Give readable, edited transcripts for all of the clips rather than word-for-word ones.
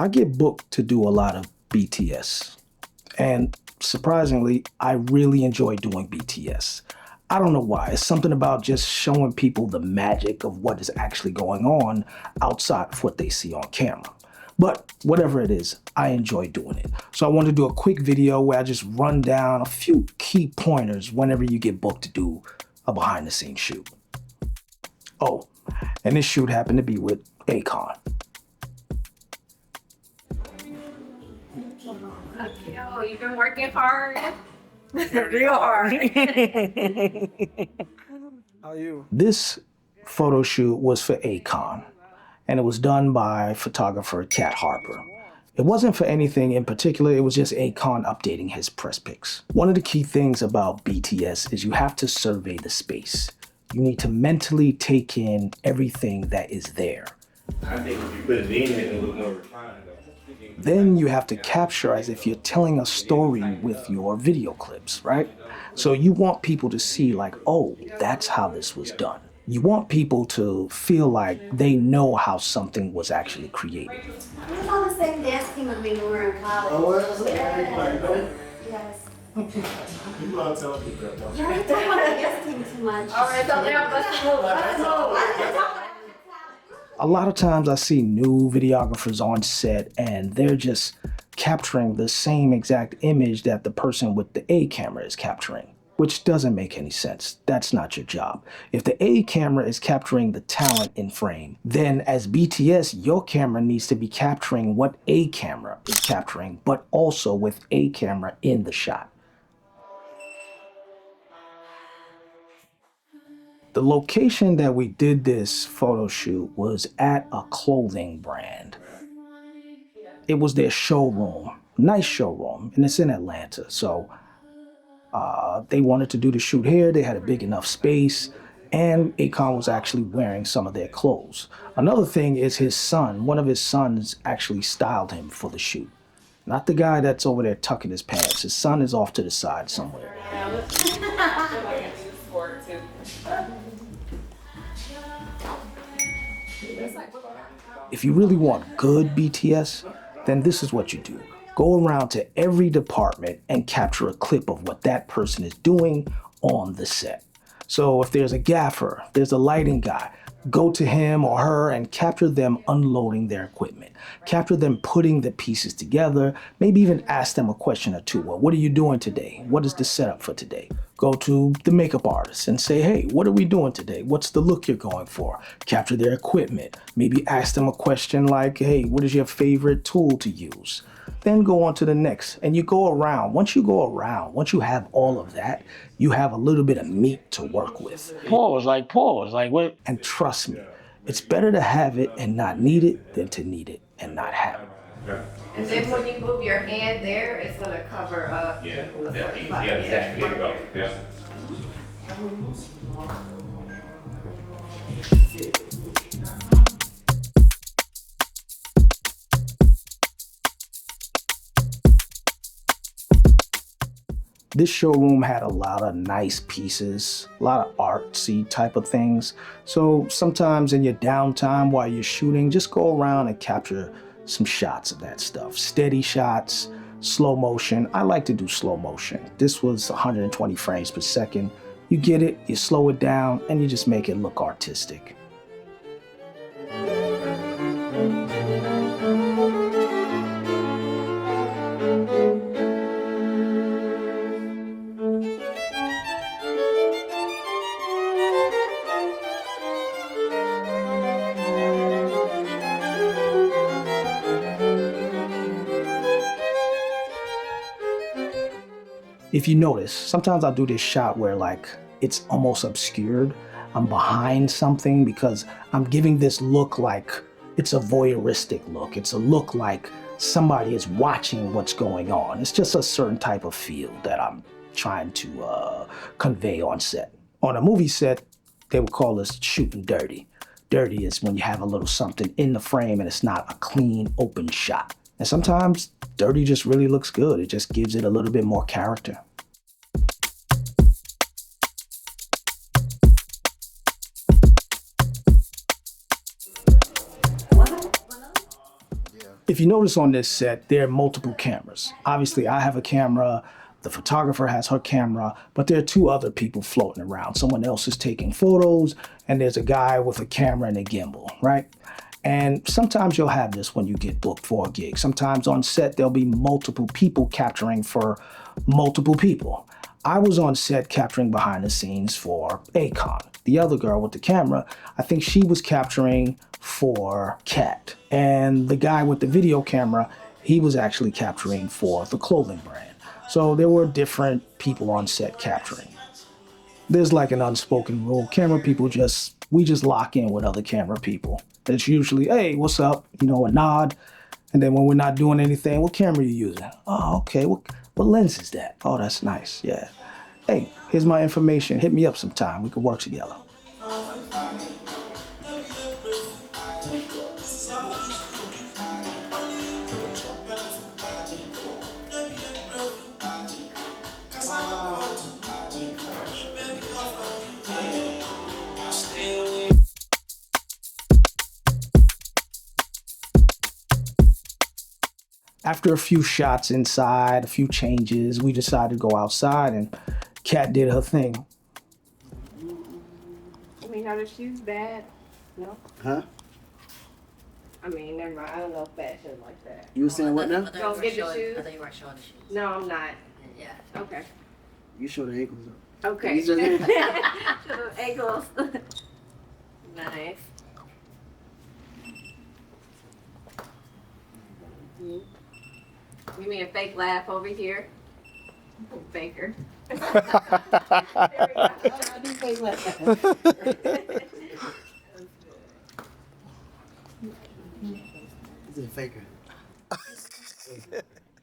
I get booked to do a lot of BTS. And surprisingly, I really enjoy doing BTS. I don't know why. It's something about just showing people the magic of what is actually going on outside of what they see on camera. But whatever it is, I enjoy doing it. So I want to do a quick video where I just run down a few key pointers whenever you get booked to do a behind the scenes shoot. Oh, and this shoot happened to be with Akon. Yo, you've been working hard. Real hard. How are you? This photo shoot was for Akon, and it was done by photographer Cat Harper. It wasn't for anything in particular, it was just Akon updating his press pics. One of the key things about BTS is you have to survey the space. You need to mentally take in everything that is there. I think if you put it in, it'll look more refined. Then you have to capture as if you're telling a story with your video clips, right? So you want people to see like, oh, that's how this was done. You want people to feel like they know how something was actually created. We was on the same dance team when we were in college. Oh, was it? Yes. You love telling people that. Yeah, we talk about the dance team too much. All right, so now let's move. Let's move. A lot of times I see new videographers on set and they're just capturing the same exact image that the person with the A camera is capturing, which doesn't make any sense. That's not your job. If the A camera is capturing the talent in frame, then as BTS, your camera needs to be capturing what A camera is capturing, but also with A camera in the shot. The location that we did this photo shoot was at a clothing brand. It was their showroom, nice showroom, and it's in Atlanta. So they wanted to do the shoot here. They had a big enough space, and Akon was actually wearing some of their clothes. Another thing is his son, one of his sons actually styled him for the shoot. Not the guy that's over there tucking his pants. His son is off to the side somewhere. If you really want good BTS, then this is what you do. Go around to every department and capture a clip of what that person is doing on the set. So if there's a gaffer, there's a lighting guy, go to him or her and capture them unloading their equipment. Capture them putting the pieces together, maybe even ask them a question or two. Well, what are you doing today? What is the setup for today? Go to the makeup artist and say, hey, what are we doing today? What's the look you're going for? Capture their equipment. Maybe ask them a question like, hey, what is your favorite tool to use? Then go on to the next, and you go around. Once you have all of that, you have a little bit of meat to work with. Pause, like what? And trust me, it's better to have it and not need it than to need it and not have it. And then when you move your hand there, it's gonna cover up. Yeah, the yeah, 45. yeah, there you go. Yeah. This showroom had a lot of nice pieces, a lot of artsy type of things. So sometimes in your downtime while you're shooting, just go around and capture some shots of that stuff. Steady shots, slow motion. I like to do slow motion. This was 120 frames per second. You get it, you slow it down, and you just make it look artistic. If you notice, sometimes I'll do this shot where like it's almost obscured. I'm behind something because I'm giving this look like it's a voyeuristic look. It's a look like somebody is watching what's going on. It's just a certain type of feel that I'm trying to convey on set. On a movie set, they would call this shooting dirty. Dirty is when you have a little something in the frame and it's not a clean, open shot. And sometimes dirty just really looks good. It just gives it a little bit more character. If you notice on this set, there are multiple cameras. Obviously, I have a camera, the photographer has her camera, but there are two other people floating around. Someone else is taking photos, and there's a guy with a camera and a gimbal, right? And sometimes you'll have this when you get booked for a gig. Sometimes on set, there'll be multiple people capturing for multiple people. I was on set capturing behind the scenes for Akon. The other girl with the camera, I think she was capturing for Kat. And the guy with the video camera, he was actually capturing for the clothing brand. So there were different people on set capturing. There's like an unspoken rule. Camera people we just lock in with other camera people. It's usually, hey, what's up? You know, a nod. And then when we're not doing anything, what camera are you using? Oh, okay. What lens is that? Oh, that's nice. Yeah. Hey, here's my information. Hit me up sometime. We can work together. After a few shots inside, a few changes, we decided to go outside, and Kat did her thing. I mean, are the shoes bad? No? Huh? I mean, never mind. I don't know fashion like that. You were saying what now? Don't get the shoes? I thought you weren't showing the shoes. No, I'm not. Yeah. Okay. You show the ankles up. Okay. You just- To the ankles. Nice. Give me a fake laugh over here. Faker. There we go. I do fake laugh. It's a faker.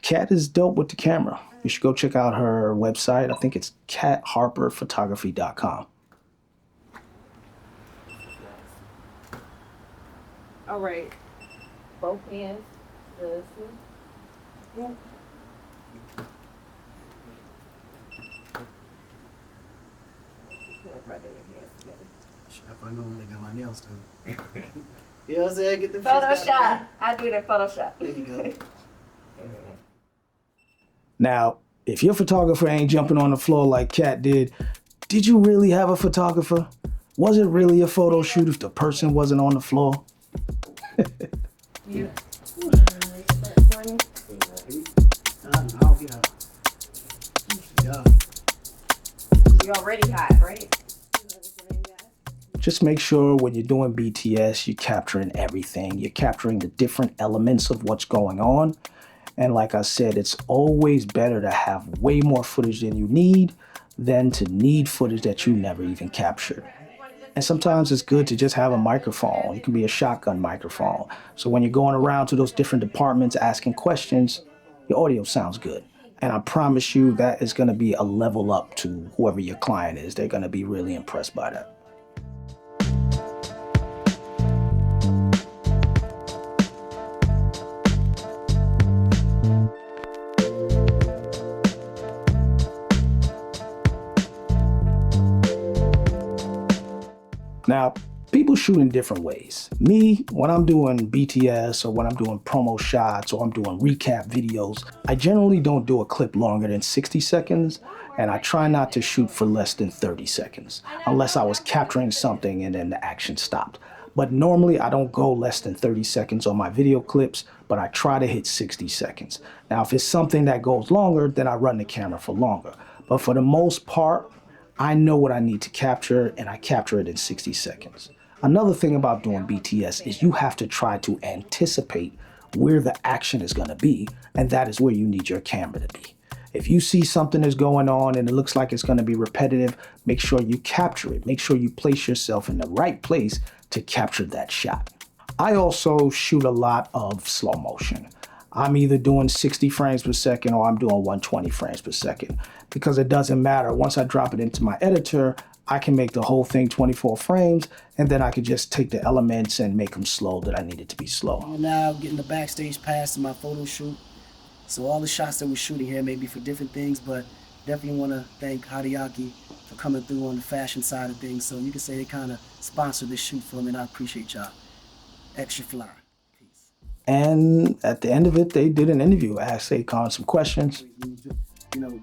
Kat is dope with the camera. You should go check out her website. I think it's katharperphotography.com. All right. Both hands. Listen. Yeah. If I know when they got my nails done. You know what I'm saying? Get the Photoshop. I do that Photoshop. There you go. Now, if your photographer ain't jumping on the floor like Kat did you really have a photographer? Was it really a photo shoot if the person wasn't on the floor? You. I'll get out. Yeah. You already hot, right? Just make sure when you're doing BTS, you're capturing everything. You're capturing the different elements of what's going on. And like I said, it's always better to have way more footage than you need than to need footage that you never even captured. And sometimes it's good to just have a microphone. It can be a shotgun microphone. So when you're going around to those different departments asking questions, your audio sounds good. And I promise you that is going to be a level up to whoever your client is. They're going to be really impressed by that. Now, people shoot in different ways. Me, when I'm doing BTS or when I'm doing promo shots or I'm doing recap videos, I generally don't do a clip longer than 60 seconds, and I try not to shoot for less than 30 seconds, unless I was capturing something and then the action stopped. But normally I don't go less than 30 seconds on my video clips, but I try to hit 60 seconds. Now, if it's something that goes longer, then I run the camera for longer. But for the most part, I know what I need to capture, and I capture it in 60 seconds. Another thing about doing BTS is you have to try to anticipate where the action is going to be, and that is where you need your camera to be. If you see something is going on and it looks like it's going to be repetitive, make sure you capture it. Make sure you place yourself in the right place to capture that shot. I also shoot a lot of slow motion. I'm either doing 60 frames per second or I'm doing 120 frames per second, because it doesn't matter. Once I drop it into my editor, I can make the whole thing 24 frames, and then I can just take the elements and make them slow that I need it to be slow. Now getting the backstage pass to my photo shoot. So all the shots that we're shooting here may be for different things, but definitely want to thank Hideaki for coming through on the fashion side of things. So you can say they kind of sponsored this shoot for me, and I appreciate y'all. Extra fly. Peace. And at the end of it, they did an interview, asked Akon some questions. You know,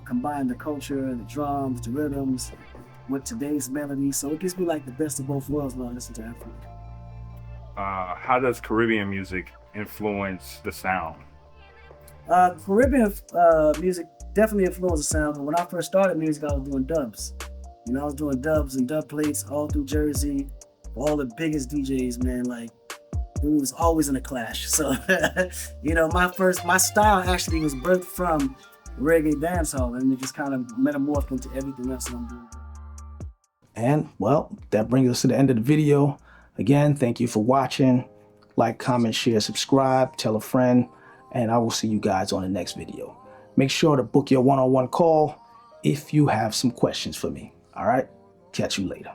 combine the culture, the drums, the rhythms with today's melody. So it gives me like the best of both worlds when I listen to Afro. How does Caribbean music influence the sound? Caribbean music definitely influenced the sound. But when I first started music, I was doing dubs. You know, I was doing dubs and dub plates all through Jersey. All the biggest DJs, man, like it was always in a clash. So, you know, my style actually was birthed from reggae dancehall, and it just kind of metamorphed into everything else that I'm doing. And well, that brings us to the end of the video. Again, thank you for watching. Like, comment, share, subscribe, tell a friend, and I will see you guys on the next video. Make sure to book your one-on-one call if you have some questions for me. All right, catch you later.